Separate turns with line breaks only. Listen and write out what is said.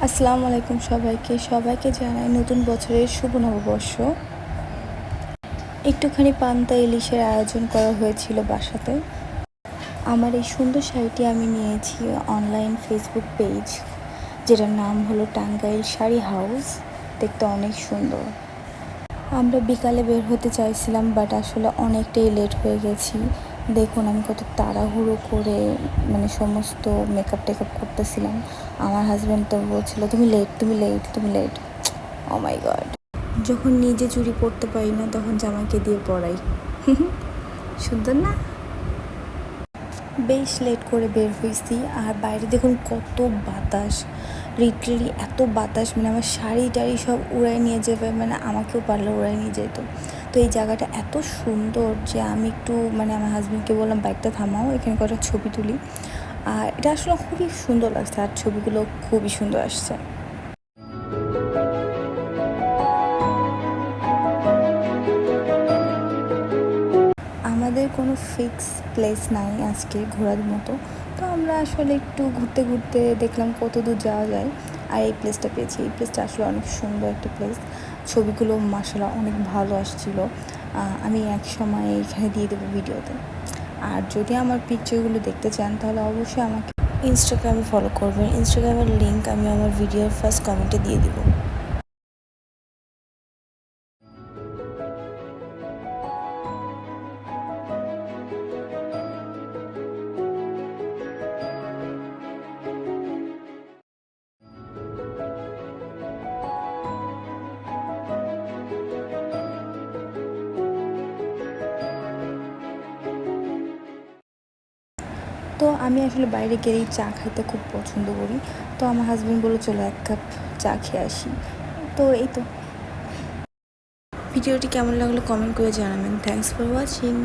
আসসালামু আলাইকুম সবাইকে জানাই নতুন বছরের শুভ নববর্ষ। একটুখানি পান্তা ইলিশের আয়োজন করা হয়েছিল বাসাতে। আমার এই সুন্দর শাড়িটি আমি নিয়েছি অনলাইন ফেসবুক পেজ, যেটার নাম হলো টাঙ্গাইল শাড়ি হাউস। দেখতে অনেক সুন্দর। আমরা বিকালে বের হতে চাইছিলাম, বাট আসলে অনেকটাই লেট হয়ে গেছি। দেখুন আমি কত তাড়াহুড়ো করে সমস্ত মেকআপ টেকআপ করতেছিলাম। আমার হাজব্যান্ড তো বলছিল তুমি লেট। ও মাই গড, যখন নিজে চুরি পরতে পারি না তখন জামাইকে দিয়ে পরাই। সুন্দর না? বেশ লেট করে বের হয়েছি, আর বাইরে দেখুন কত বাতাস। লিটারেলি এত বাতাস, আমার শাড়ি টাড়ি সব উড়াই নিয়ে যাবে, আমাকেও পারলে উড়াই নিয়ে যেত। তো এই জায়গাটা এত সুন্দর যে আমি একটু আমার হাজব্যান্ডকে বললাম বাইকটা থামাও, এখানে কটা ছবি তুলি। আর এটা আসলে খুবই সুন্দর লাগছে, আর ছবিগুলো খুবই সুন্দর আসছে। আমাদের কোনো ফিক্স প্লেস নাই আজকে ঘোরার মতো, তো আমরা আসলে একটু ঘুরতে ঘুরতে দেখলাম কত দূর যাওয়া যায়। আর এই প্লেসটা পেয়েছি। এই প্লেসটা আসলে অনেক সুন্দর একটা প্লেস। ছবিগুলো মাশাআল্লাহ অনেক ভালো আসছিল। আমি এক সময় এখানে দিয়ে দেবো ভিডিওতে। আর যদি আমার পিকচারগুলো দেখতে চান তাহলে অবশ্যই আমাকে ইনস্টাগ্রামে ফলো করবেন। ইনস্টাগ্রামের লিঙ্ক আমি আমার ভিডিওর ফার্স্ট কমেন্টে দিয়ে দিব। তো আমি আসলে বাইরে গেলেই চা খাইতে খুব পছন্দ করি। তো আমার হাজব্যান্ড বললো চলো এক কাপ চা খেয়ে আসি। তো এই তো। ভিডিওটি কেমন লাগলো কমেন্ট করে জানাবেন। Thanks for watching.